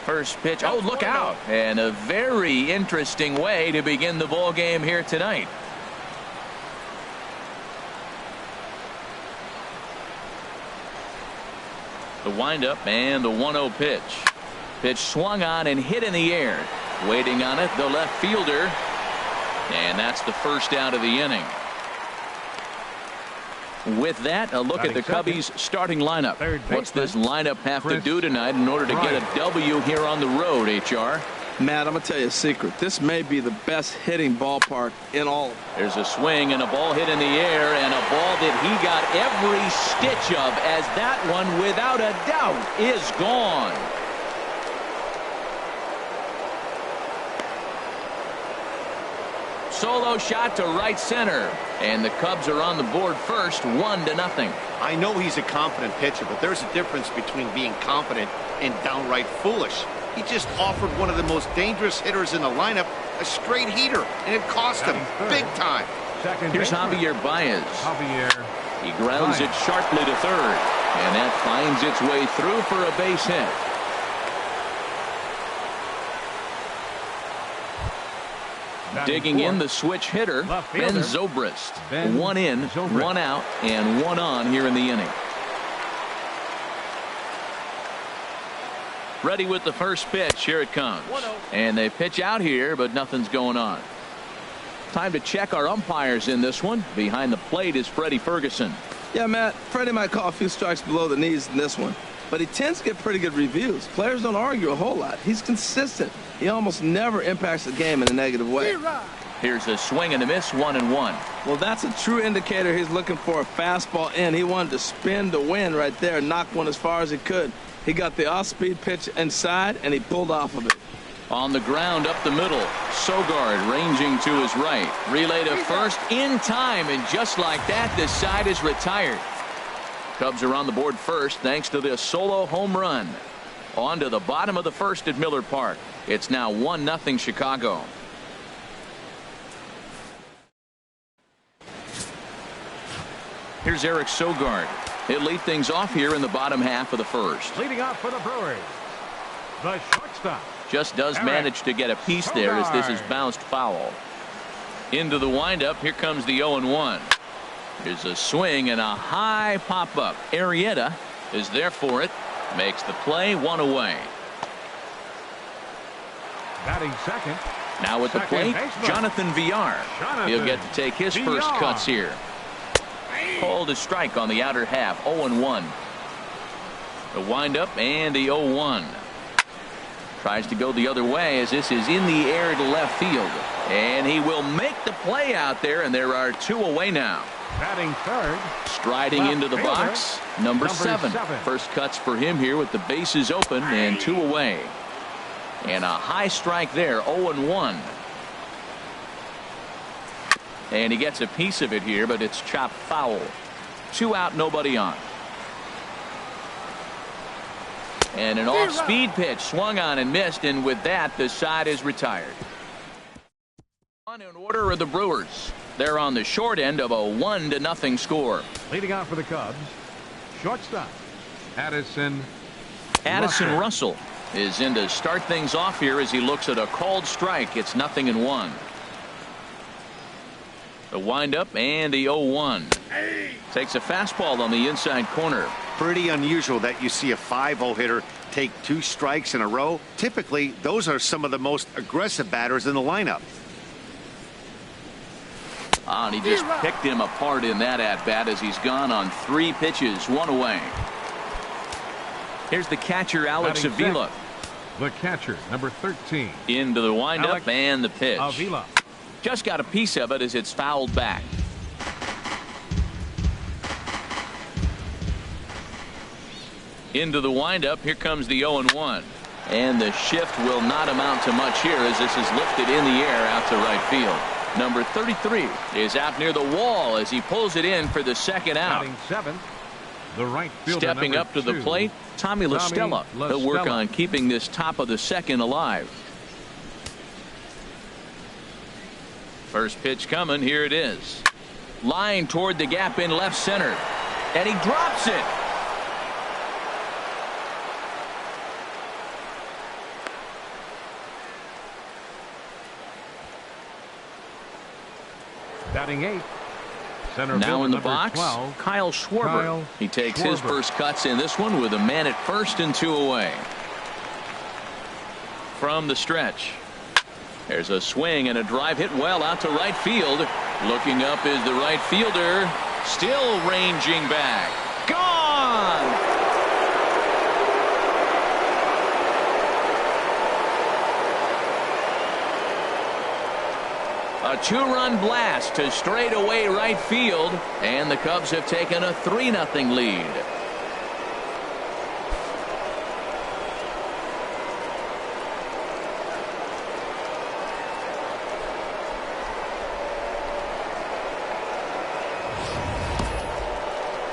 First pitch. Oh, look out. And a very interesting way to begin the ball game here tonight. The windup and the 1-0 pitch. Pitch swung on and hit in the air. Waiting on it, the left fielder. And that's the first out of the inning. With that, a look at the Cubbies starting lineup. What's this lineup have to do tonight in order to get a W here on the road, HR? Matt, I'm going to tell you a secret. This may be the best hitting ballpark in all of it. There's a swing and a ball hit in the air, and a ball that he got every stitch of, as that one, without a doubt, is gone. Solo shot to right center, and the Cubs are on the board first, 1-0. I know he's a confident pitcher, but there's a difference between being confident and downright foolish. He just offered one of the most dangerous hitters in the lineup a straight heater, and it cost him big time. Here's Javier Baez. He grounds it sharply to third, and that finds its way through for a base hit. Digging in, the switch hitter, Ben Zobrist. 1 in, 1 out, and 1 on here in the inning. Ready with the first pitch. Here it comes. And they pitch out here, but nothing's going on. Time to check our umpires in this one. Behind the plate is Freddie Ferguson. Yeah, Matt, Freddie might call a few strikes below the knees in this one, but he tends to get pretty good reviews. Players don't argue a whole lot. He's consistent. He almost never impacts the game in a negative way. Here's a swing and a miss, 1-1. Well, that's a true indicator he's looking for a fastball in. He wanted to spin to win right there, knock one as far as he could. He got the off-speed pitch inside, and he pulled off of it. On the ground up the middle, Sogard ranging to his right. Relay to first in time, and just like that, the side is retired. Cubs are on the board first thanks to this solo home run. On to the bottom of the first at Miller Park. It's now 1-0 Chicago. Here's Eric Sogard. He'll lead things off here in the bottom half of the first. Leading off for the Brewers, the shortstop. Just does manage to get a piece there as this is bounced foul. Into the windup. Here comes the 0-1. Here's a swing and a high pop-up. Arrieta is there for it. Makes the play, 1 away. Batting second. Now at the plate, Jonathan Villar. He'll get to take his first cuts here. Called a strike on the outer half, 0-1. The windup and the 0-1. Tries to go the other way as this is in the air to left field. And he will make the play out there, and there are 2 away now. Batting third. Striding into the box, number 7. First cuts for him here with the bases open and 2 away. And a high strike there, 0-1. And he gets a piece of it here, but it's chopped foul. 2 out, nobody on. And an off-speed pitch swung on and missed, and with that, the side is retired. On in order of the Brewers. They're on the short end of a 1-0 score. Leading out for the Cubs, shortstop Addison Russell is in to start things off here as he looks at a called strike. It's 0-1. The windup and the 0-1. Takes a fastball on the inside corner. Pretty unusual that you see a 5-0 hitter take 2 strikes in a row. Typically, those are some of the most aggressive batters in the lineup. And he just picked him apart in that at-bat as he's gone on 3 pitches, 1 away. Here's the catcher, Alex Avila. The catcher, number 13. Into the windup and the pitch. Avila. Just got a piece of it as it's fouled back. Into the windup. Here comes the 0-1. And the shift will not amount to much here as this is lifted in the air out to right field. Number 33 is out near the wall as he pulls it in for the second out. Seventh, the right fielder, stepping up to the plate, Tommy La Stella. He'll work on keeping this top of the second alive. First pitch coming. Here it is. Line toward the gap in left center. And he drops it. Batting 8. Center Now in the fielder, box, 12, Kyle Schwarber. He takes his first cuts in this one with a man at first and 2 away. From the stretch, there's a swing and a drive hit well out to right field. Looking up is the right fielder, still ranging back. Gone! A 2-run blast to straightaway right field, and the Cubs have taken a 3-0 lead.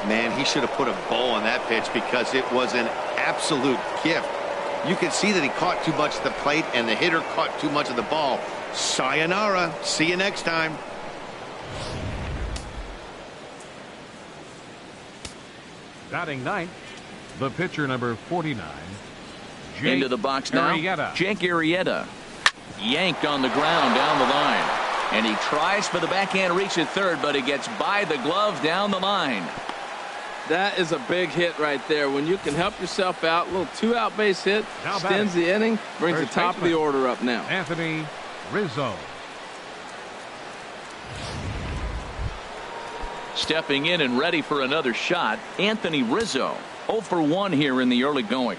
Man, he should have put a bow on that pitch because it was an absolute gift. You can see that he caught too much at the plate and the hitter caught too much of the ball. Sayonara. See you next time. Batting 9th, the pitcher number 49. Jake Into the box now, Arrieta. Jake Arrieta. Yanked on the ground down the line. And he tries for the backhand reach at third, but he gets by the glove down the line. That is a big hit right there. When you can help yourself out, a little 2-out base hit, Now extends the inning, brings First the top baseman, of the order up now. Anthony Rizzo. Stepping in and ready for another shot, Anthony Rizzo. 0 for 1 here in the early going.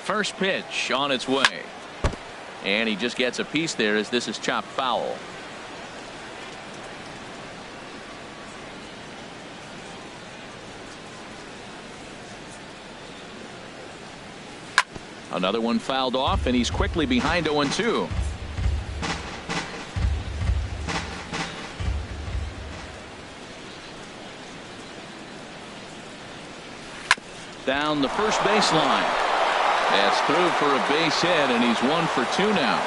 First pitch on its way. And he just gets a piece there as this is chopped foul. Another one fouled off, and he's quickly behind 0-2. Down the first baseline. That's through for a base hit, and he's 1 for 2 now.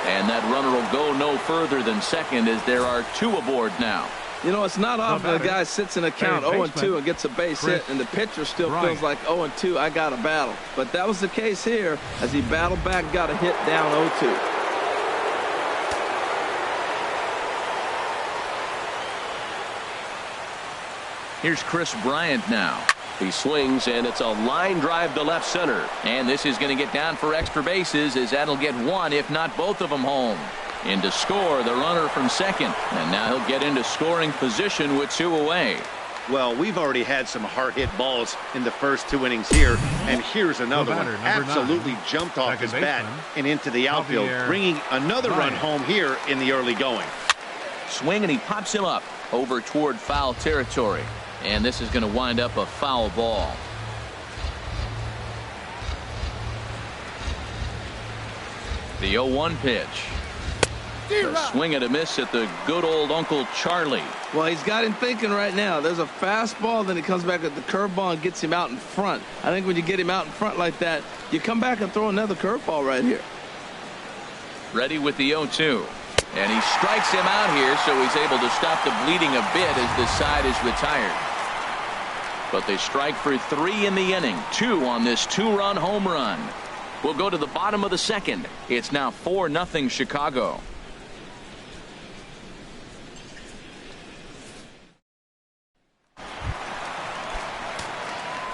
And that runner will go no further than second as there are 2 aboard now. You know, it's not often a guy sits in a count Third 0-2 and gets a base hit, and the pitcher still Right. feels like 0-2, I got to battle. But that was the case here as he battled back, got a hit down 0-2. Here's Chris Bryant now. He swings, and it's a line drive to left center. And this is going to get down for extra bases as that'll get 1, if not both of them, home. In to score, the runner from second. And now he'll get into scoring position with 2 away. Well, we've already had some hard-hit balls in the first 2 innings here, and here's another one. Number Absolutely 9, jumped off his second bat baseman, and into the outfield, Javier bringing another run Bryant. home here in the early going. Swing, and he pops him up over toward foul territory. And this is going to wind up a foul ball. The 0-1 pitch. A swing and a miss at the good old Uncle Charlie. Well, he's got him thinking right now. There's a fastball, then he comes back at the curveball and gets him out in front. I think when you get him out in front like that, you come back and throw another curveball right here. Ready with the 0-2. And he strikes him out here, so he's able to stop the bleeding a bit as this side is retired. But they strike for 3 in the inning. 2 on this 2-run home run. We'll go to the bottom of the second. It's now 4-0 Chicago.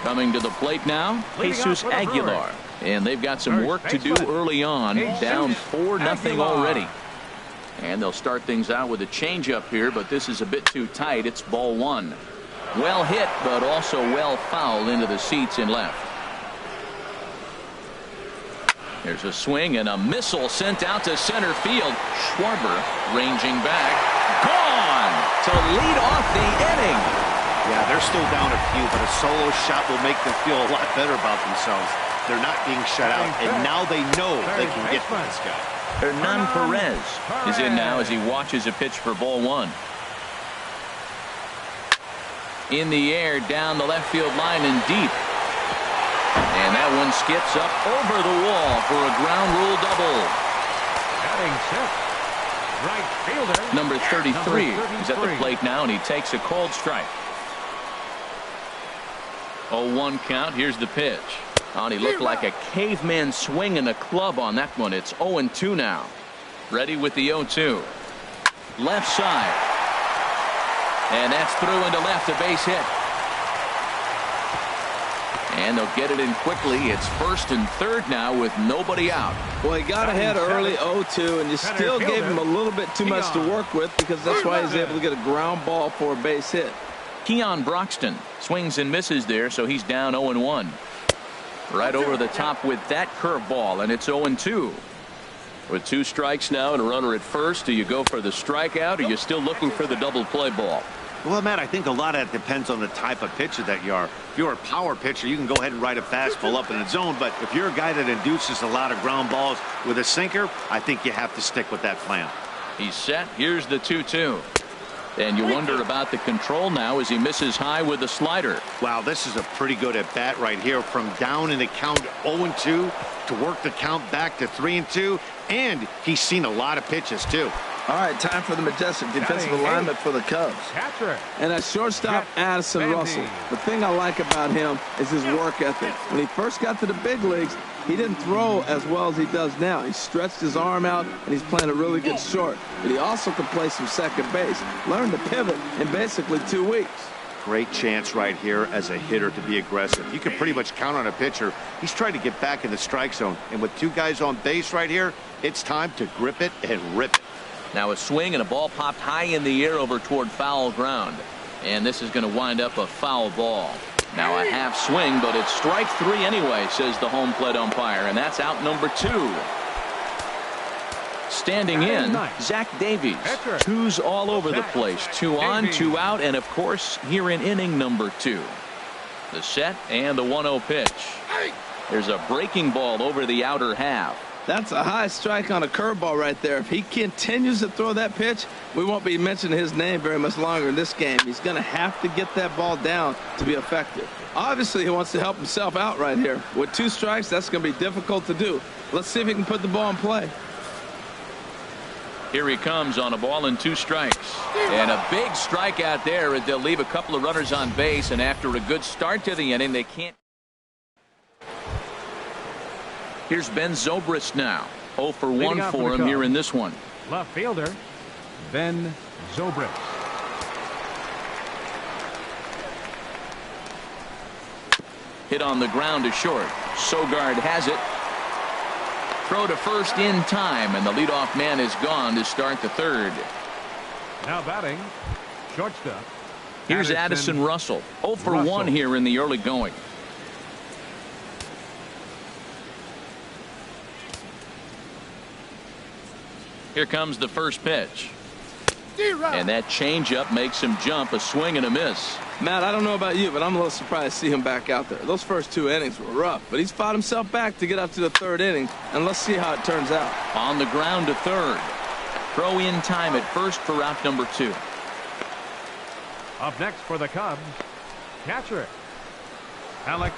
Coming to the plate now, Jesus Aguilar. And they've got some work to do early on. Down 4-0 already. And they'll start things out with a changeup here, but this is a bit too tight. It's ball 1. Well hit, but also well fouled into the seats in left. There's a swing and a missile sent out to center field. Schwarber ranging back. Gone to lead off the inning. Yeah, they're still down a few, but a solo shot will make them feel a lot better about themselves. They're not being shut out, and now they know they can get to this guy. Hernan Perez is in now as he watches a pitch for ball 1. In the air, down the left field line and deep. And that one skips up over the wall for a ground rule double. Batting 6th, right fielder. Number 33 is at the 33. plate now, and he takes a cold strike. 0-1 count. Here's the pitch. Oh, and he looked like a caveman swinging a club on that one. It's 0-2 now. Ready with the 0-2. Left side. And that's through into left, a base hit. And they'll get it in quickly. It's first and third now with nobody out. Well, he got ahead early 0-2, and you still gave him a little bit too much to work with because that's why he's able to get a ground ball for a base hit. Keon Broxton swings and misses there, so he's down 0-1. Right over the top with that curveball, and it's 0-2. With 2 strikes now and a runner at first, do you go for the strikeout, or are you still looking for the double play ball? Well, Matt, I think a lot of that depends on the type of pitcher that you are. If you're a power pitcher, you can go ahead and ride a fastball up in the zone. But if you're a guy that induces a lot of ground balls with a sinker, I think you have to stick with that plan. He's set. Here's the 2-2. And you wonder about the control now as he misses high with the slider. Wow, this is a pretty good at bat right here. From down in the count 0-2 to work the count back to 3-2. And he's seen a lot of pitches, too. All right, time for the majestic defensive alignment for the Cubs. And at shortstop, Addison Russell. The thing I like about him is his work ethic. When he first got to the big leagues, he didn't throw as well as he does now. He stretched his arm out, and he's playing a really good short. But he also can play some second base. Learned to pivot in basically 2 weeks. Great chance right here as a hitter to be aggressive. You can pretty much count on a pitcher. He's trying to get back in the strike zone. And with 2 guys on base right here, it's time to grip it and rip it. Now a swing and a ball popped high in the air over toward foul ground. And this is going to wind up a foul ball. Now a half swing, but it's strike 3 anyway, says the home plate umpire. And that's out number 2. Standing in, Zach Davies. 2's all over the place. 2 on, 2 out, and of course here in inning number 2. The set and the 1-0 pitch. There's a breaking ball over the outer half. That's a high strike on a curveball right there. If he continues to throw that pitch, we won't be mentioning his name very much longer in this game. He's going to have to get that ball down to be effective. Obviously, he wants to help himself out right here. With 2 strikes, that's going to be difficult to do. Let's see if he can put the ball in play. Here he comes on a ball and 2 strikes. And a big strikeout there as they'll leave a couple of runners on base. And after a good start to the inning, they can't. Here's Ben Zobrist now. 0 for 1 for him here in this one. Left fielder, Ben Zobrist. Hit on the ground to short. Sogard has it. Throw to first in time, and the leadoff man is gone to start the 3rd. Now batting, shortstop. Here's Addison Russell. 0 for 1 here in the early going. Here comes the first pitch. And that changeup makes him jump. A swing and a miss. Matt, I don't know about you, but I'm a little surprised to see him back out there. Those first 2 innings were rough, but he's fought himself back to get up to the 3rd inning, and let's see how it turns out. On the ground to 3rd. Throw in time at first for out number 2. Up next for the Cubs, catcher Alex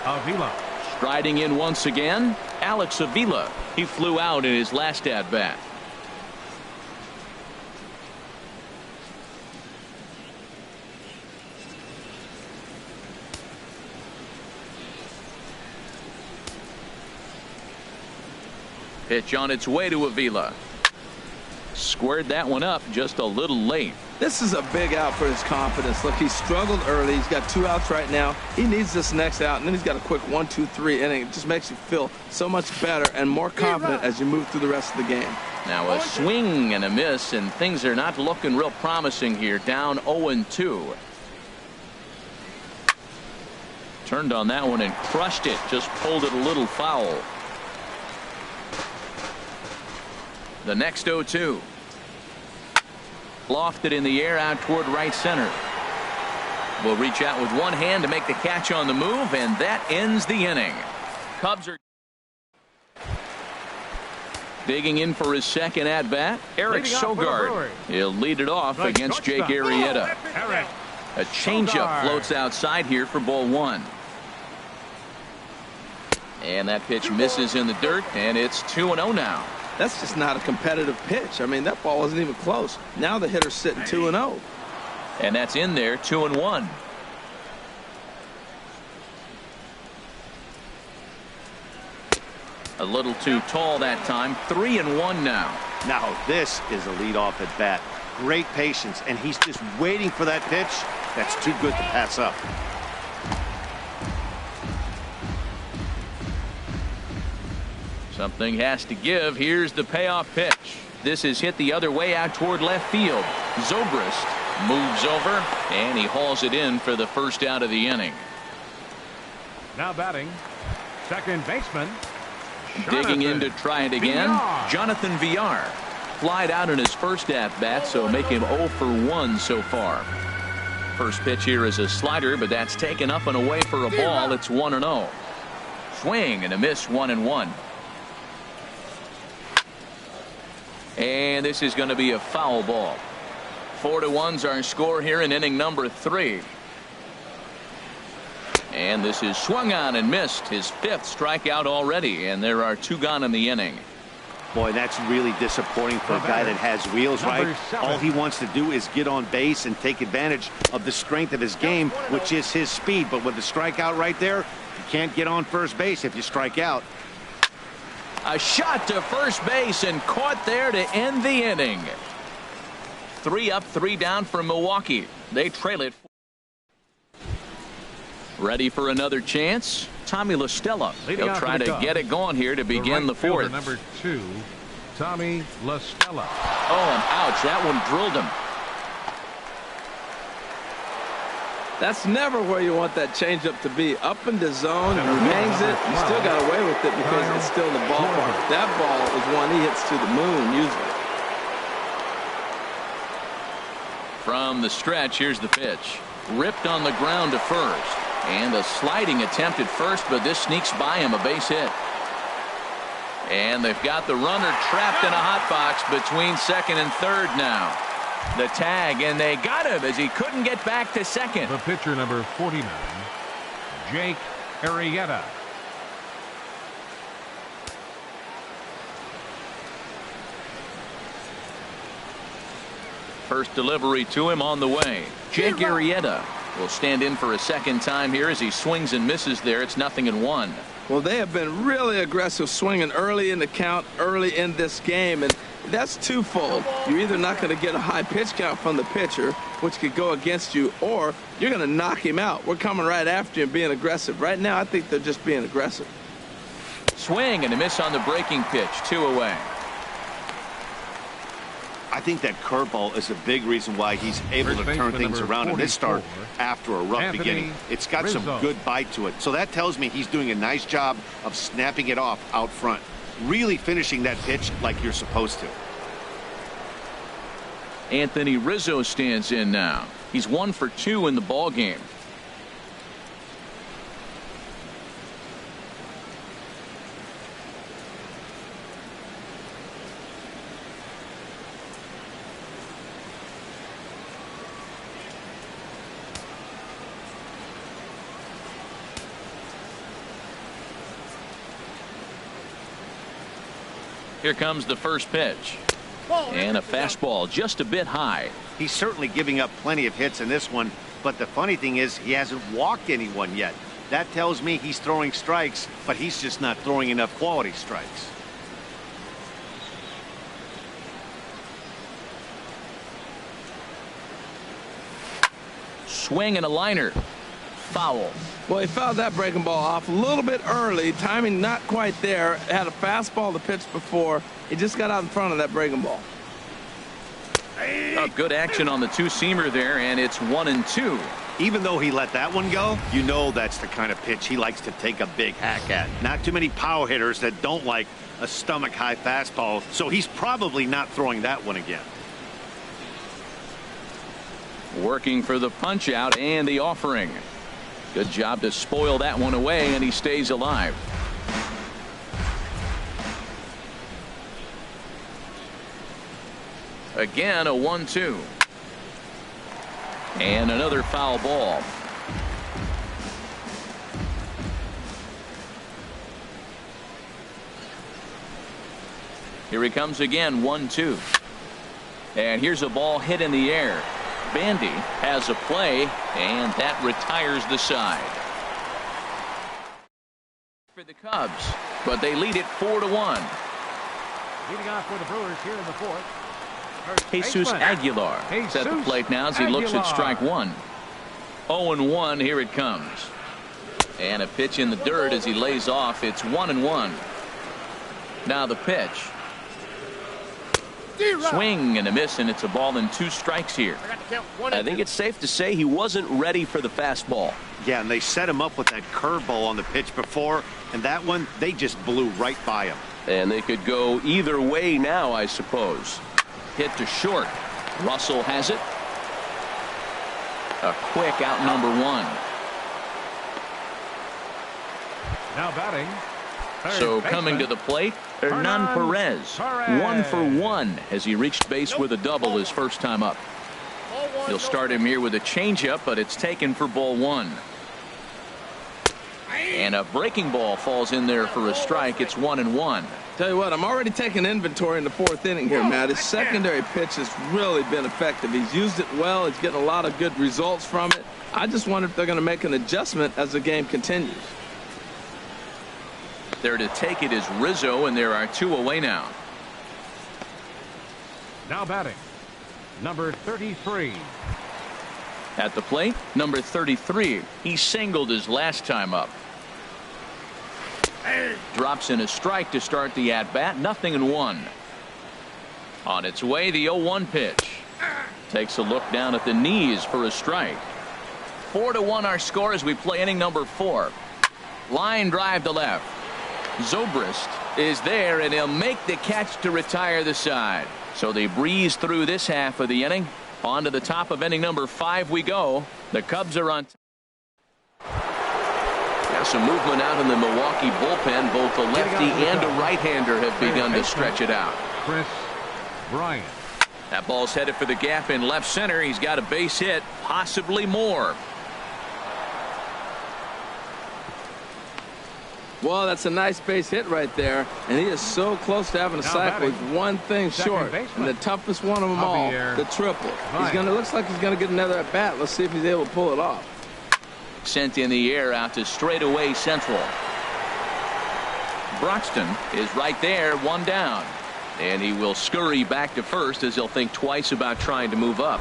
Avila. Striding in once again, Alex Avila. He flew out in his last at bat. Pitch on its way to Avila. Squared that one up just a little late. This is a big out for his confidence. Look, he struggled early. He's got 2 outs right now. He needs this next out, and then he's got a quick 1, 2, 3 inning. It just makes you feel so much better and more confident as you move through the rest of the game. Now a swing and a miss, and things are not looking real promising here. Down 0-2. Turned on that one and crushed it. Just pulled it a little foul. The next 0-2. Lofted in the air out toward right center. Will reach out with one hand to make the catch on the move, and that ends the inning. Cubs are digging in for his second at bat. Eric Sogard. He'll lead it off against Jake Arrieta. A changeup floats outside here for ball 1. And that pitch misses in the dirt, and it's 2-0 now. That's just not a competitive pitch. I mean, that ball wasn't even close. Now the hitter's sitting 2-0. And that's in there, 2-1. A little too tall that time. 3-1 now. Now this is a leadoff at bat. Great patience, and he's just waiting for that pitch. That's too good to pass up. Something has to give. Here's the payoff pitch. This is hit the other way out toward left field. Zobrist moves over, and he hauls it in for the first out of the inning. Now batting, second baseman. Digging in to try it again, Jonathan Villar. Flied out in his first at-bat, so make him 0 for 1 so far. First pitch here is a slider, but that's taken up and away for a ball. It's 1-0. Swing and a miss, 1-1. And this is going to be a foul ball. 4-1's our score here in inning number 3. And this is swung on and missed. His 5th strikeout already, and there are 2 gone in the inning. Boy, that's really disappointing for a guy that has wheels, right? All he wants to do is get on base and take advantage of the strength of his game, which is his speed. But with the strikeout right there, you can't get on first base if you strike out. A shot to first base and caught there to end the inning. 3 up, 3 down for Milwaukee. They trail it. Ready for another chance? Tommy La Stella. He'll try to get it going here to begin the 4th. Number 2, Tommy La Stella. Oh, and ouch, that one drilled him. That's never where you want that changeup to be. Up in the zone, and he hangs it. You still got away with it because it's still the ballpark. That ball is one he hits to the moon usually. From the stretch, here's the pitch. Ripped on the ground to first. And a sliding attempt at first, but this sneaks by him, a base hit. And they've got the runner trapped in a hot box between second and third now. The tag, and they got him as he couldn't get back to second. The pitcher, number 49, Jake Arrieta. First delivery to him on the way. Jake Arrieta will stand in for a second time here as he swings and misses there. It's 0-1. Well, they have been really aggressive swinging early in the count, early in this game, and that's twofold. You're either not going to get a high pitch count from the pitcher, which could go against you, or you're going to knock him out. We're coming right after you and being aggressive. Right now, I think they're just being aggressive. Swing and a miss on the breaking pitch. 2 away. I think that curveball is a big reason why he's able to turn things around in this start after a rough beginning. It's got some good bite to it. So that tells me he's doing a nice job of snapping it off out front. Really finishing that pitch like you're supposed to. Anthony Rizzo stands in now. He's 1 for 2 in the ball game. Here comes the first pitch. And a fastball just a bit high. He's certainly giving up plenty of hits in this one, but the funny thing is he hasn't walked anyone yet. That tells me he's throwing strikes, but he's just not throwing enough quality strikes. Swing and a liner. Foul. Well, he fouled that breaking ball off a little bit early. Timing not quite there. Had a fastball to pitch before. He just got out in front of that breaking ball. Oh, good action on the two-seamer there, and it's 1-2. Even though he let that one go, you know that's the kind of pitch he likes to take a big hack at. Not too many power hitters that don't like a stomach-high fastball, so he's probably not throwing that one again. Working for the punch-out and the offering. Good job to spoil that one away, and he stays alive. Again, a 1-2. And another foul ball. Here he comes again, 1-2. And here's a ball hit in the air. Bandy has a play, and that retires the side. For the Cubs, but they lead it 4-1. Leading off for the Brewers here in the fourth. Jesus Aguilar is at the plate now as he looks at strike one. 0-1. Here it comes. And a pitch in the dirt as he lays off. It's 1-1. Now the pitch. Swing and a miss, and it's a ball and 2 strikes here. I think it's safe to say he wasn't ready for the fastball. Yeah, and they set him up with that curveball on the pitch before, and that one, they just blew right by him. And they could go either way now, I suppose. Hit to short. Russell has it. A quick out, number 1. Now batting. So coming to the plate, Hernan Perez. 1 for 1 as he reached base with a double his first time up. He'll start him here with a changeup, but it's taken for ball 1. And a breaking ball falls in there for a strike. It's 1-1. Tell you what, I'm already taking inventory in the 4th inning here, Matt. His secondary pitch has really been effective. He's used it well. He's getting a lot of good results from it. I just wonder if they're going to make an adjustment as the game continues. There to take it is Rizzo, and there are 2 away now. Now batting, number 33. At the plate, number 33. He singled his last time up. Drops in a strike to start the at-bat. 0-1. On its way, the 0-1 pitch. Takes a look down at the knees for a strike. 4-1 our score as we play inning number 4. Line drive to left. Zobrist is there, and he'll make the catch to retire the side. So they breeze through this half of the inning. On to the top of inning number 5 we go. The Cubs are on. Now some movement out in the Milwaukee bullpen. Both a lefty and a right-hander have begun to stretch it out. Chris Bryant. That ball's headed for the gap in left center. He's got a base hit, possibly more. Well, that's a nice base hit right there, and he is so close to having a cycle. He's one thing short, and the toughest one of them all, the triple. Looks like he's gonna get another at bat. Let's see if he's able to pull it off. Sent in the air out to straightaway central. Broxton is right there, 1 down, and he will scurry back to first as he'll think twice about trying to move up.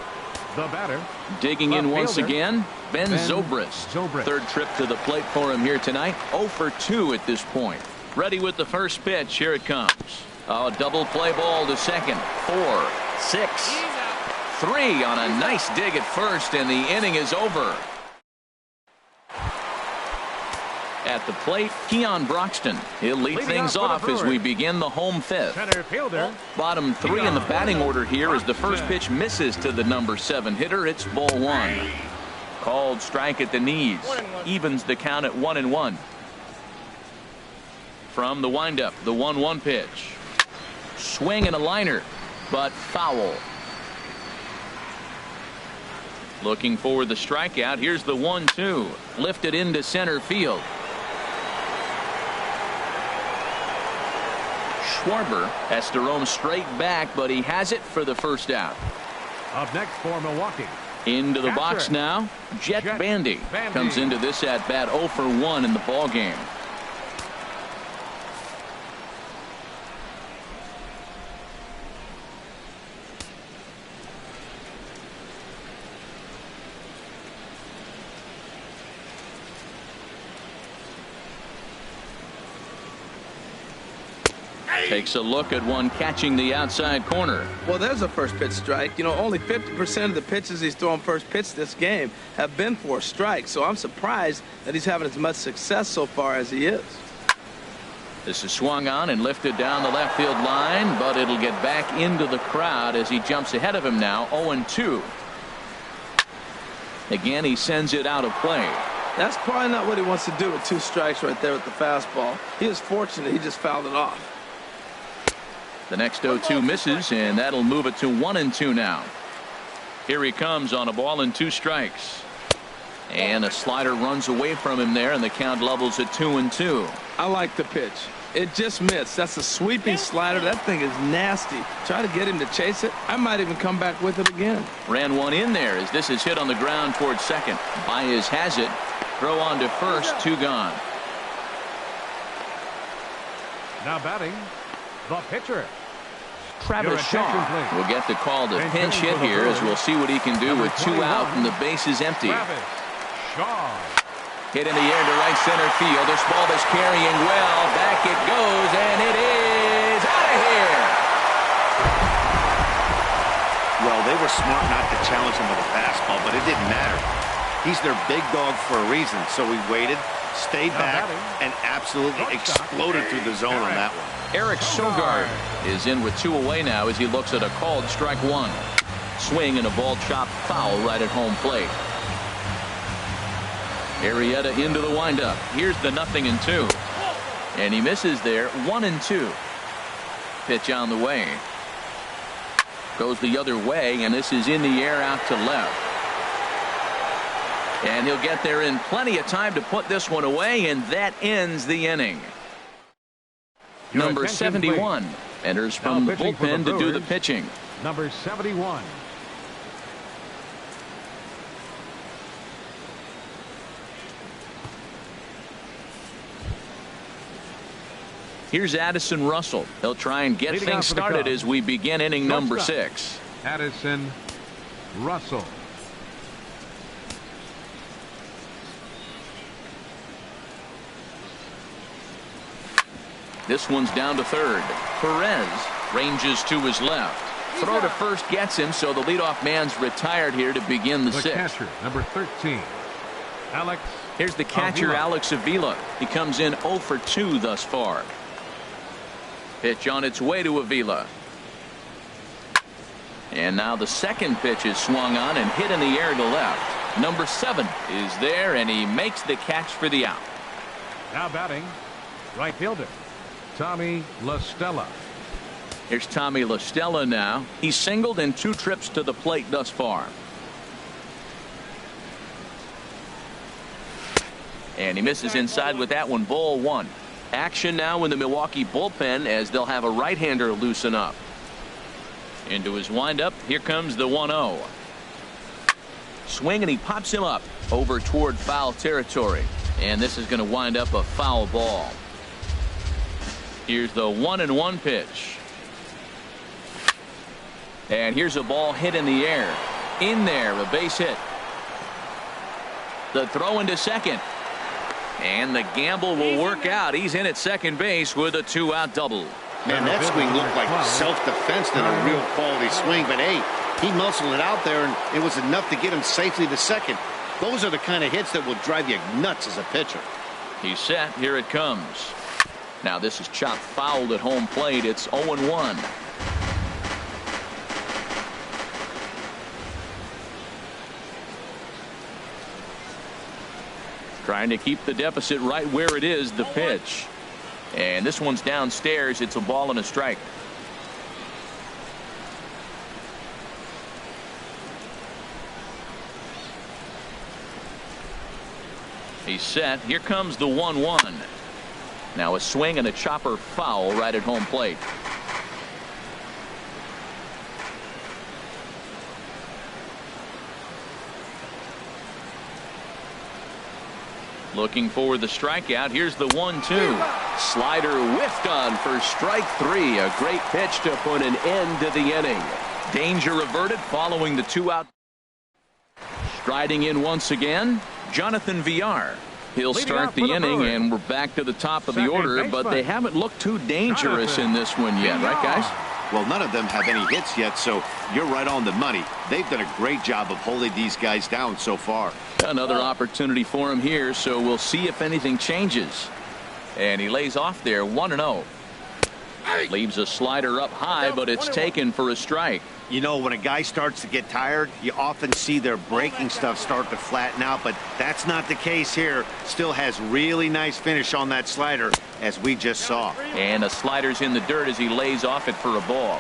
The batter. Digging in once again, Ben Zobrist. 3rd trip to the plate for him here tonight. 0 for 2 at this point. Ready with the first pitch. Here it comes. A double play ball to second. 4, 6, 3 on a nice dig at first, and the inning is over. At the plate, Keon Broxton. He'll lead things off as we begin the home 5th. Center fielder. Bottom 3 in the batting order here as the first pitch misses to the number 7 hitter. It's ball 1. Called strike at the knees. Evens the count at 1-1. From the windup, the 1-1 pitch. Swing and a liner, but foul. Looking for the strikeout. Here's the 1-2. Lifted into center field. Schwarber has to roam straight back, but he has it for the first out. Up next for Milwaukee. Into the box now. Jet Bandy comes into this at bat 0 for 1 in the ball game. Takes a look at one catching the outside corner. Well, there's a first pitch strike. You know, only 50% of the pitches he's throwing first pitch this game have been for a strike. So I'm surprised that he's having as much success so far as he is. This is swung on and lifted down the left field line, but it'll get back into the crowd as he jumps ahead of him now. 0-2. Again, he sends it out of play. That's probably not what he wants to do with 2 strikes right there with the fastball. He was fortunate he just fouled it off. The next 0-2 misses, and that'll move it to 1-2 now. Here he comes on a ball and 2 strikes. And a slider runs away from him there, and the count levels at 2-2. I like the pitch. It just missed. That's a sweeping slider. That thing is nasty. Try to get him to chase it. I might even come back with it again. Ran one in there as this is hit on the ground towards second. Baez has it. Throw on to first. 2 gone. Now batting, the pitcher. Travis Shaw will get the call to pinch hit here, as we'll see what he can do with 2 out and the base is empty. Hit in the air to right center field. This ball is carrying well. Back it goes, and it is out of here. Well, they were smart not to challenge him with a fastball, but it didn't matter. He's their big dog for a reason, so he waited, stayed back, and absolutely exploded through the zone on that one. Eric Sogard is in with 2 away now as he looks at a called strike 1. Swing and a ball chopped foul right at home plate. Arrieta into the windup. Here's the 0-2. And he misses there. 1-2. Pitch on the way. Goes the other way, and this is in the air out to left. And he'll get there in plenty of time to put this one away, and that ends the inning. Number 71 enters from the bullpen to do the pitching. Number 71. Here's Addison Russell. He'll try and get things started as we begin inning number 6. Addison Russell. This one's down to third. Perez ranges to his left. Throw to first gets him, so the leadoff man's retired here to begin the 6th. Catcher, number 13, Alex. Here's the catcher, Alex Avila. He comes in 0 for 2 thus far. Pitch on its way to Avila. And now the second pitch is swung on and hit in the air to left. Number 7 is there, and he makes the catch for the out. Now batting, right fielder, Tommy La Stella. Here's Tommy La Stella now. He's singled in 2 trips to the plate thus far. And he misses inside with that one. Ball 1. Action now in the Milwaukee bullpen as they'll have a right-hander loosen up. Into his windup. Here comes the 1-0. Swing, and he pops him up over toward foul territory. And this is going to wind up a foul ball. Here's the 1-1 pitch. And here's a ball hit in the air. In there, a base hit. The throw into second. And the gamble will work out. He's in at second base with a 2-out double. Man, that swing looked like self-defense than a real quality swing. But, hey, he muscled it out there, and it was enough to get him safely to second. Those are the kind of hits that will drive you nuts as a pitcher. He's set. Here it comes. Now this is chopped foul at home plate. It's 0-1. Trying to keep the deficit right where it is. The pitch. And this one's downstairs. It's a ball and a strike. He's set. Here comes the 1-1. Now a swing and a chopper foul right at home plate. Looking for the strikeout. Here's the 1-2. Slider whiffed on for strike 3. A great pitch to put an end to the inning. Danger averted following the 2-out. Striding in once again, Jonathan Villar. He'll start the inning, and we're back to the top of the order, but they haven't looked too dangerous in this one yet, right, guys? Well, none of them have any hits yet, so you're right on the money. They've done a great job of holding these guys down so far. Another opportunity for him here, so we'll see if anything changes. And he lays off there, 1-0. Leaves a slider up high, but it's taken for a strike. You know, when a guy starts to get tired, you often see their breaking stuff start to flatten out, but that's not the case here. Still has really nice finish on that slider, as we just saw. And the slider's in the dirt as he lays off it for a ball.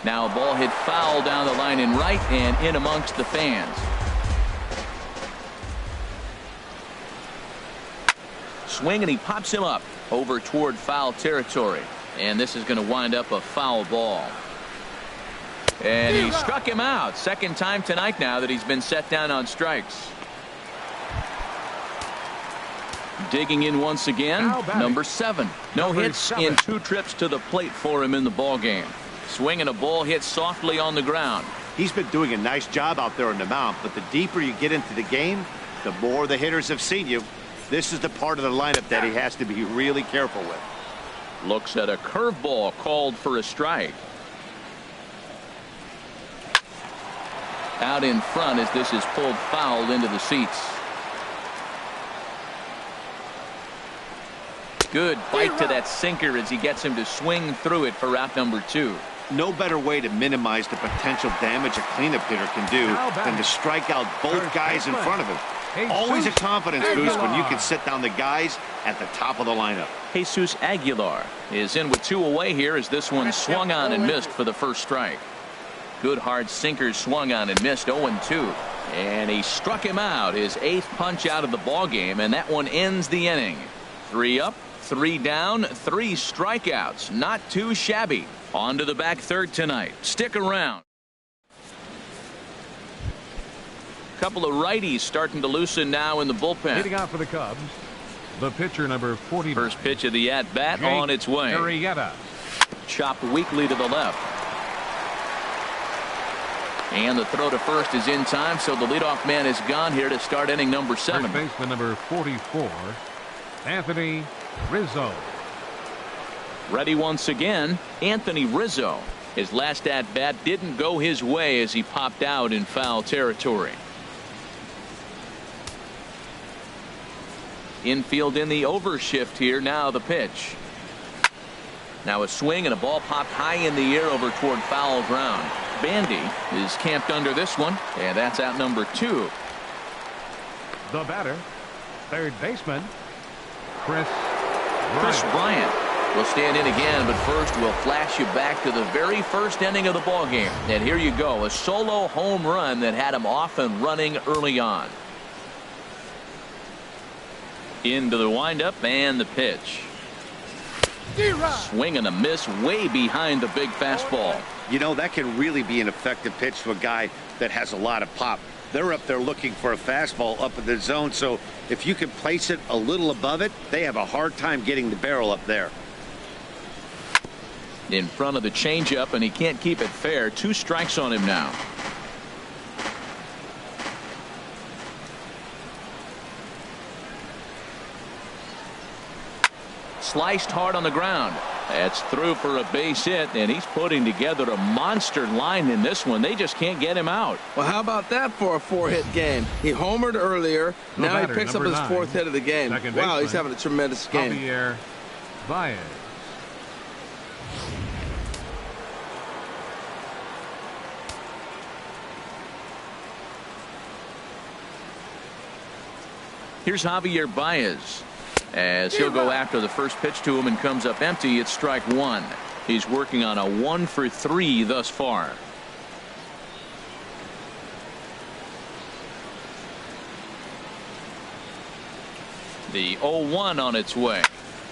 Now a ball hit foul down the line in right and in amongst the fans. Swing, and he pops him up over toward foul territory. And this is going to wind up a foul ball. And he struck him out. Second time tonight now that he's been set down on strikes. Digging in once again, number 7. No hits in 2 trips to the plate for him in the ballgame. Swinging a ball hit softly on the ground. He's been doing a nice job out there on the mound, but the deeper you get into the game, the more the hitters have seen you. This is the part of the lineup that he has to be really careful with. Looks at a curveball called for a strike. Out in front as this is pulled foul into the seats. Good bite to that sinker as he gets him to swing through it for out number 2. No better way to minimize the potential damage a cleanup hitter can do than to strike out both guys in front of him. Always a confidence boost when you can sit down the guys at the top of the lineup. Jesus Aguilar is in with 2 away here as this one swung on and missed for the first strike. Good hard sinker swung on and missed. 0-2. And he struck him out, his 8th punch out of the ball game, and that one ends the inning. 3 up, 3 down, 3 strikeouts. Not too shabby. On to the back third tonight. Stick around. Couple of righties starting to loosen now in the bullpen. Hitting out for the Cubs, the pitcher number 40. First pitch of the at bat on its way. Arrieta. Chopped weakly to the left. And the throw to first is in time, so the leadoff man is gone here to start inning number 7. First baseman number 44, Anthony Rizzo. Ready once again, Anthony Rizzo. His last at bat didn't go his way as he popped out in foul territory. Infield in the overshift here. Now the pitch. Now a swing and a ball popped high in the air over toward foul ground. Bandy is camped under this one, and that's out number 2. The batter, third baseman, Chris Bryant will stand in again, but first we'll flash you back to the very first inning of the ball game. And here you go, a solo home run that had him off and running early on. Into the windup and the pitch. Swing and a miss way behind the big fastball. You know, that can really be an effective pitch to a guy that has a lot of pop. They're up there looking for a fastball up in the zone, so if you can place it a little above it, they have a hard time getting the barrel up there. In front of the changeup, and he can't keep it fair. 2 strikes on him now. Sliced hard on the ground. That's through for a base hit, and he's putting together a monster line in this one. They just can't get him out. Well, how about that for a 4-hit game? He homered earlier. Now he picks up his 4th hit of the game. Wow, he's having a tremendous game. Javier Baez. Here's Javier Baez. As he'll go after the first pitch to him and comes up empty. It's strike 1. He's working on a 1 for 3 thus far. The 0-1 on its way.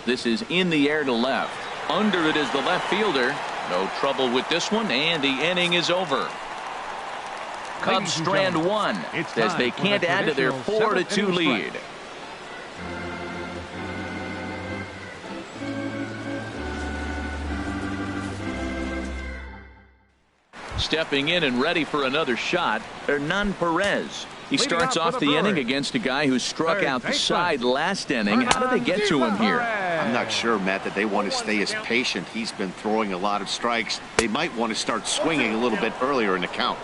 This is in the air to left. Under it is the left fielder. No trouble with this one, and the inning is over. Cubs strand 1 as they can't add to their 4-2 lead. Stepping in and ready for another shot, Hernan Perez. He starts off the inning against a guy who struck out the side last inning. How did they get to him here? I'm not sure, Matt, that they want to stay as patient. He's been throwing a lot of strikes. They might want to start swinging a little bit earlier in the count.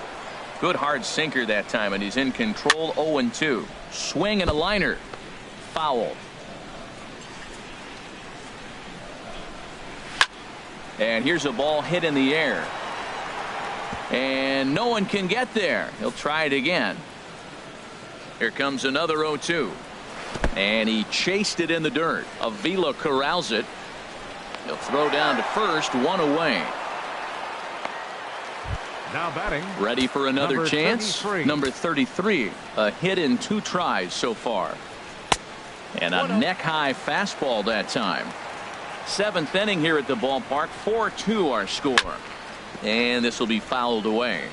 Good hard sinker that time, and he's in control. 0-2. Swing and a liner. Foul. And here's a ball hit in the air. And no one can get there. He'll try it again. Here comes another 0-2. And he chased it in the dirt. Avila corrals it. He'll throw down to first. 1 away. Now batting. Ready for another number chance. 33. Number 33. A hit in 2 tries so far. And a neck-high fastball that time. 7th inning here at the ballpark. 4-2 our score. And this will be fouled away.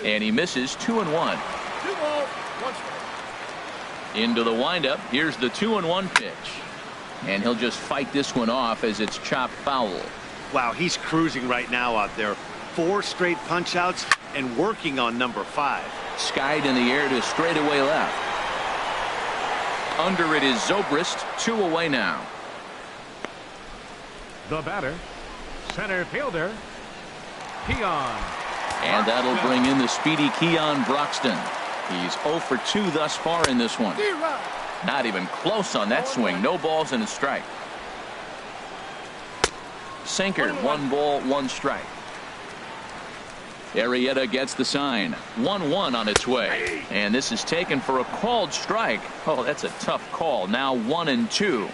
And he misses 2-1. 2 ball, 1 strike. Into the windup. Here's the 2-1 pitch. And he'll just fight this one off as it's chopped foul. Wow, he's cruising right now out there. 4 straight punch outs and working on number 5. Skied in the air to straightaway left. Under it is Zobrist. 2 away now. The batter, center fielder, Keon. And that'll bring in the speedy Keon Broxton. He's 0 for 2 thus far in this one. Not even close on that swing. No balls and a strike. Sinker, 1 ball, 1 strike. Arrieta gets the sign. 1-1 on its way. And this is taken for a called strike. Oh, that's a tough call. Now 1-2.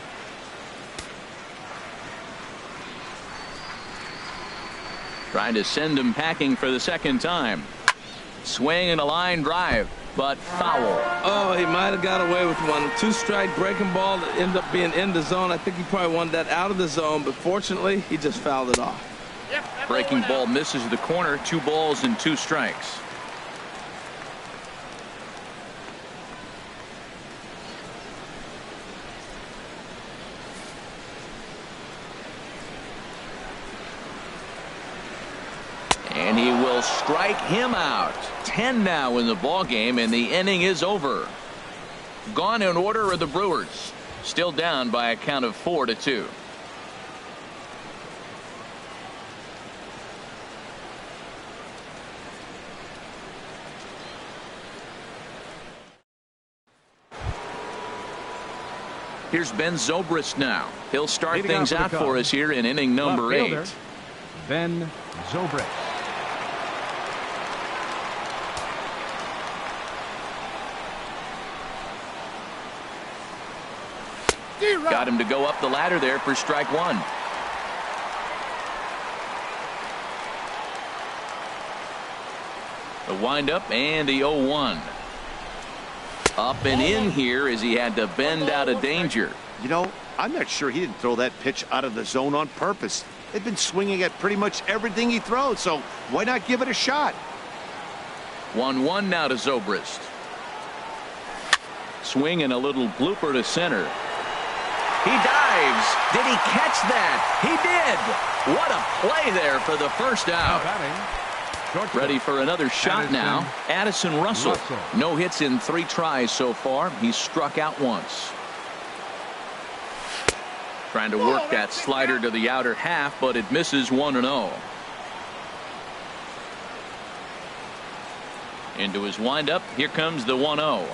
Trying to send him packing for the second time. Swing and a line drive, but foul. Oh, he might have got away with one. 2-strike breaking ball that ended up being in the zone. I think he probably wanted that out of the zone, but fortunately, he just fouled it off. Breaking ball misses the corner. 2 balls and 2 strikes. And he will strike him out. 10 now in the ball game, and the inning is over. Gone in order are the Brewers. Still down by a count of 4-2. Here's Ben Zobrist now. He'll start things out for us here in inning number 8. Ben Zobrist. Got him to go up the ladder there for strike 1. The windup and the 0-1. Up and in here as he had to bend out of danger. You know, I'm not sure he didn't throw that pitch out of the zone on purpose. They've been swinging at pretty much everything he throws, so why not give it a shot? 1-1 now to Zobrist. Swing and a little blooper to center. He dives. Did he catch that? He did. What a play there for the first out. Ready for another shot now. Addison Russell. No hits in 3 tries so far. He's struck out once. Trying to work that slider to the outer half, but it misses 1-0. Into his windup. Here comes the 1-0.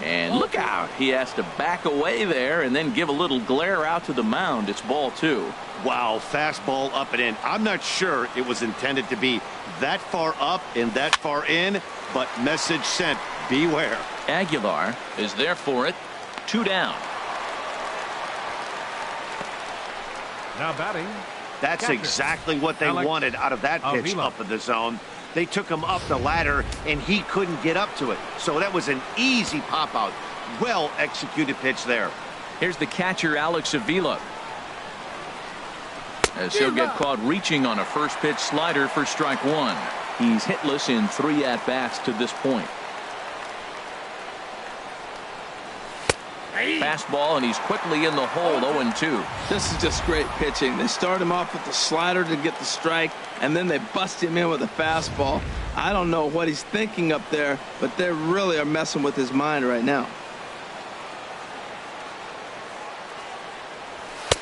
And look out. He has to back away there and then give a little glare out to the mound. It's ball 2. Wow, fastball up and in. I'm not sure it was intended to be that far up and that far in, but message sent. Beware. Aguilar is there for it. 2 down. Now batting. That's catcher. Exactly what they wanted out of that pitch up in the zone. They took him up the ladder, and he couldn't get up to it. So that was an easy pop-out. Well-executed pitch there. Here's the catcher, Alex Avila. As he'll get caught reaching on a first-pitch slider for strike 1. He's hitless in 3 at-bats to this point. Fastball, and he's quickly in the hole. 0-2. This is just great pitching. They start him off with the slider to get the strike, and then they bust him in with a fastball. I don't know what he's thinking up there, but they really are messing with his mind right now.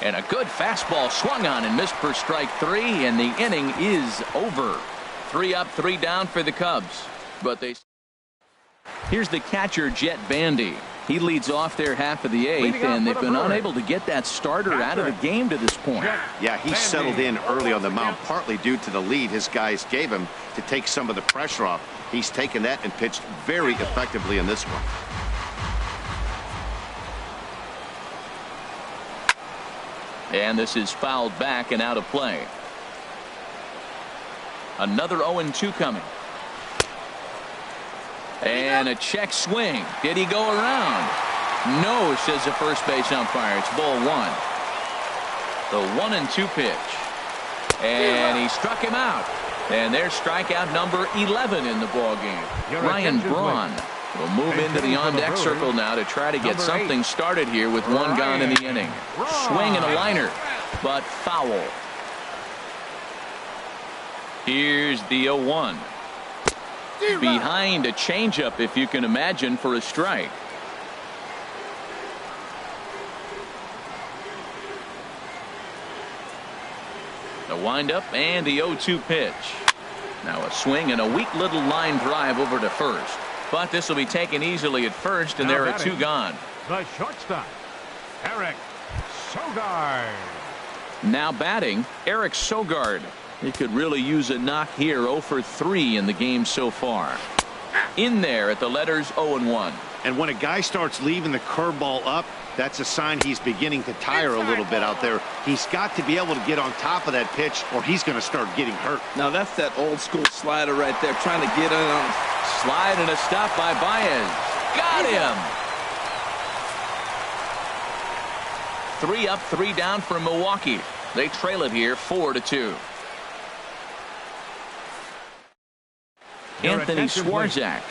And a good fastball swung on and missed for strike 3, and the inning is over. 3 up, 3 down for the Cubs. But here's the catcher, Jet Bandy. He leads off their half of the 8th, and they've been unable to get that starter out of the game to this point. Yeah, he settled in early on the mound, partly due to the lead his guys gave him to take some of the pressure off. He's taken that and pitched very effectively in this one. And this is fouled back and out of play. Another 0-2 coming. And a check swing. Did he go around? No, says the first base umpire. It's ball 1. The 1-2 pitch. And he struck him out. And there's strikeout number 11 in the ball game. Ryan Braun will move into the on-deck circle now to try to get something started here with one gone in the inning. Swing and a liner, but foul. Here's the 0-1. Behind a changeup, if you can imagine, for a strike. The windup and the 0-2 pitch. Now a swing and a weak little line drive over to first. But this will be taken easily at first, and there are two gone. The shortstop, Eric Sogard. Now batting, Eric Sogard. He could really use a knock here. 0 for 3 in the game so far. In there at the letters 0-1. And when a guy starts leaving the curveball up, that's a sign he's beginning to tire a little bit out there. He's got to be able to get on top of that pitch, or he's going to start getting hurt. Now that's that old school slider right there, trying to get in on. Slide and a stop by Baez. Got him. 3 up, 3 down for Milwaukee. They trail it here 4-2. Anthony Swarzak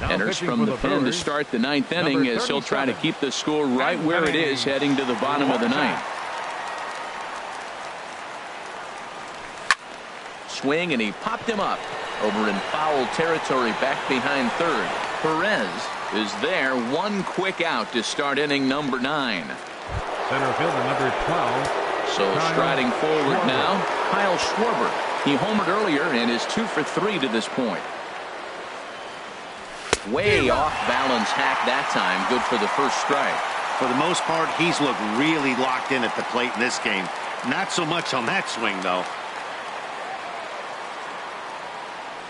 enters from the pen to start the 9th inning as he'll try to keep the score right where it is heading to the bottom of the 9th. Swing, and he popped him up over in foul territory back behind third. Perez is there, one quick out to start inning number 9. Center fielder number 12. So striding forward now, Kyle Schwarber. He homered earlier and is 2 for 3 to this point. Way off balance hack that time. Good for the first strike. For the most part, he's looked really locked in at the plate in this game. Not so much on that swing, though.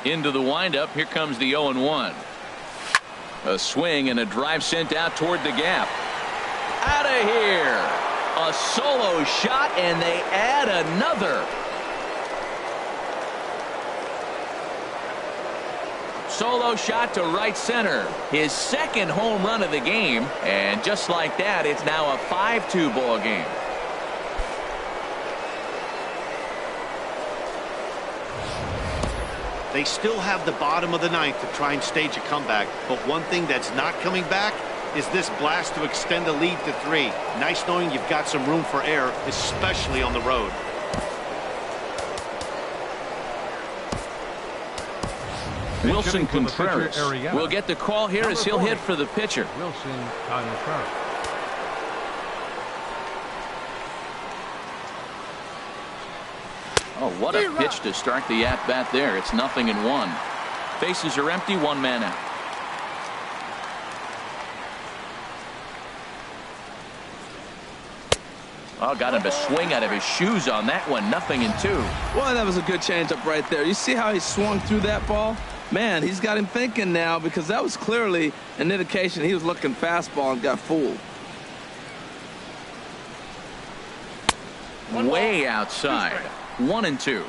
Into the windup. Here comes the 0-1. A swing and a drive sent out toward the gap. Out of here. A solo shot, and they add another. Solo shot to right center. His second home run of the game. And just like that, it's now a 5-2 ball game. They still have the bottom of the 9th to try and stage a comeback. But one thing that's not coming back is this blast to extend the lead to 3. Nice knowing you've got some room for error, especially on the road. Wilson Contreras will get the call here as he'll hit for the pitcher. Wilson Contreras. Oh, what a pitch to start the at-bat there. It's 0-1. Bases are empty, 1 man out. Oh, got him to swing out of his shoes on that one. 0-2. Well, that was a good changeup right there. You see how he swung through that ball? Man, he's got him thinking now, because that was clearly an indication he was looking fastball and got fooled. Way outside. 1-2.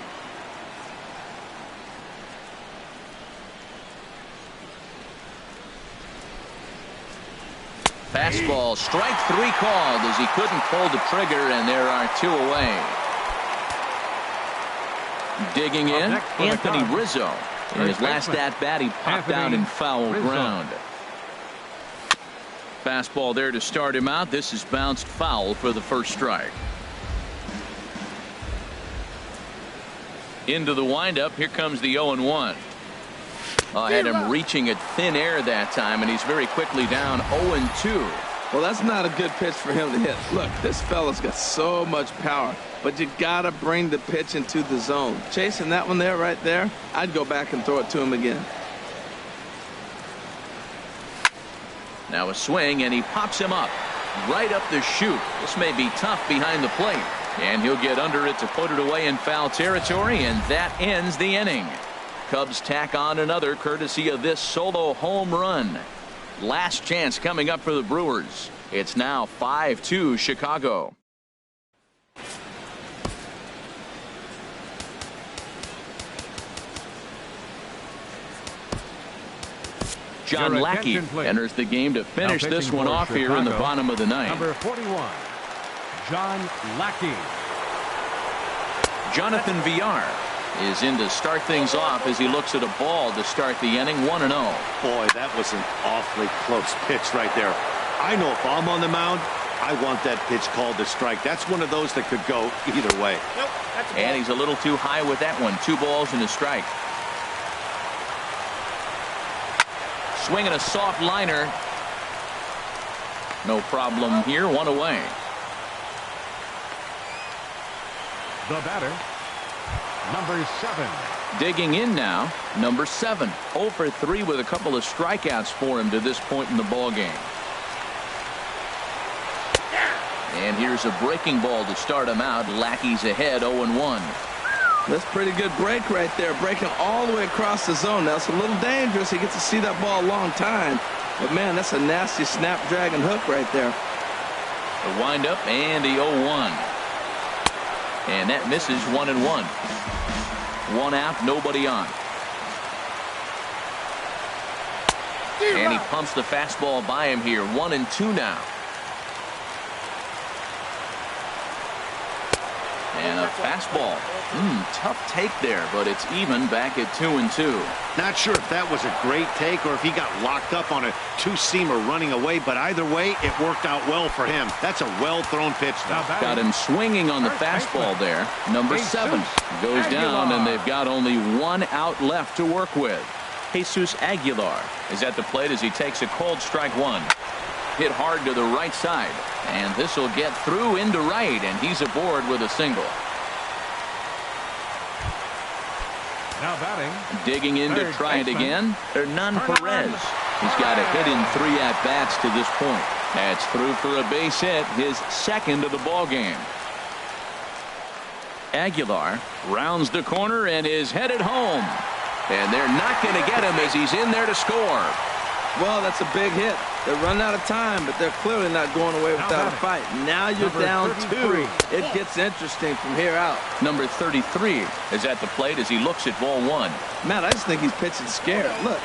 Fastball, strike 3 called as he couldn't pull the trigger, and there are 2 away. Digging in, Anthony Rizzo. In his last at-bat, he popped out in foul ground. Fastball there to start him out. This is bounced foul for the first strike. Into the windup. Here comes the 0-1. Had him reaching at thin air that time, and he's very quickly down 0-2. Well, that's not a good pitch for him to hit. Look, this fella's got so much power, but you got to bring the pitch into the zone. Chasing that one there, right there, I'd go back and throw it to him again. Now a swing, and he pops him up right up the chute. This may be tough behind the plate, and he'll get under it to put it away in foul territory, and that ends the inning. Cubs tack on another courtesy of this solo home run. Last chance coming up for the Brewers. It's now 5-2 Chicago. John Lackey enters the game to finish this one off here in the bottom of the 9th. Number 41, John Lackey. Jonathan Villar is in to start things off as he looks at a ball to start the inning. 1-0. Boy, that was an awfully close pitch right there. I know if I'm on the mound, I want that pitch called a strike. That's one of those that could go either way. Nope, that's a ball. And he's a little too high with that one. 2 balls and a strike. Swinging a soft liner. No problem here. 1 away. The batter, number 7. Digging in now, number 7. 0 for 3 with a couple of strikeouts for him to this point in the ball game. And here's a breaking ball to start him out. Lackey's ahead, 0-1. That's a pretty good break right there, breaking all the way across the zone. Now it's a little dangerous. He gets to see that ball a long time. But, man, that's a nasty snapdragon hook right there. The windup and the 0-1. And that misses. 1-1. 1 out, nobody on. And he pumps the fastball by him here. 1-2 now. And a fastball. Tough take there, but it's even back at 2-2. Not sure if that was a great take or if he got locked up on a 2-seamer running away, but either way, it worked out well for him. That's a well-thrown pitch. Got him swinging on the fastball there. Number 7 goes down, and they've got only 1 out left to work with. Jesus Aguilar is at the plate as he takes a called strike 1. Hit hard to the right side, and this will get through into right, and he's aboard with a single. Now batting. Digging in to try it again, Hernan Perez. He's got a hit in 3 at-bats to this point. That's through for a base hit, his 2nd of the ball game. Aguilar rounds the corner and is headed home. And they're not going to get him as he's in there to score. Well, that's a big hit. They're running out of time, but they're clearly not going away without a fight. Now you're down 2. It gets interesting from here out. Number 33 is at the plate as he looks at ball 1. Man, I just think he's pitching scared. Look,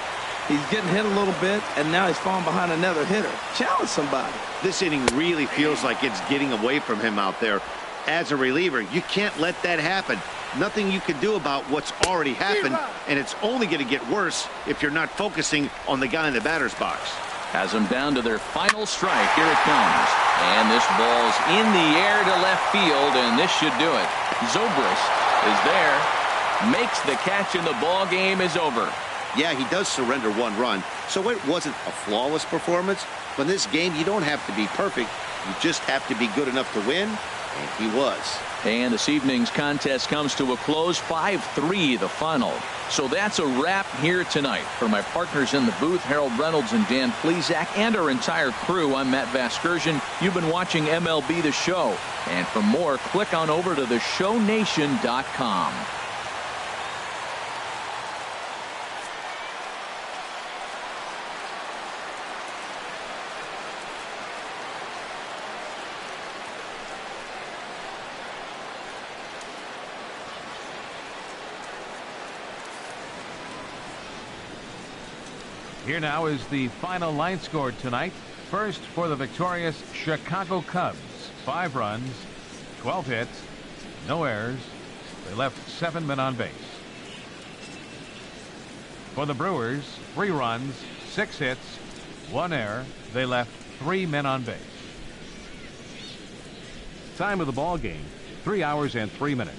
he's getting hit a little bit, and now he's falling behind another hitter. Challenge somebody. This inning really feels like it's getting away from him out there. As a reliever, you can't let that happen. Nothing you can do about what's already happened, and it's only going to get worse if you're not focusing on the guy in the batter's box. Has them down to their final strike. Here it comes. And this ball's in the air to left field, and this should do it. Zobrist is there, makes the catch, and the ball game is over. Yeah, he does surrender 1 run, so it wasn't a flawless performance. But in this game, you don't have to be perfect. You just have to be good enough to win, and he was. And this evening's contest comes to a close. 5-3 the final. So that's a wrap here tonight. For my partners in the booth, Harold Reynolds and Dan Plesac, and our entire crew, I'm Matt Vasgersian. You've been watching MLB The Show. And for more, click on over to theshownation.com. Here now is the final line scored tonight. First for the victorious Chicago Cubs. 5 runs, 12 hits, no errors. They left 7 men on base. For the Brewers, 3 runs, 6 hits, 1 error. They left 3 men on base. Time of the ball game, 3 hours and 3 minutes.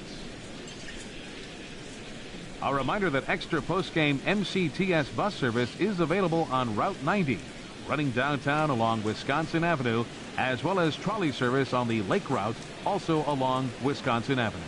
A reminder that extra post-game MCTS bus service is available on Route 90, running downtown along Wisconsin Avenue, as well as trolley service on the Lake Route, also along Wisconsin Avenue.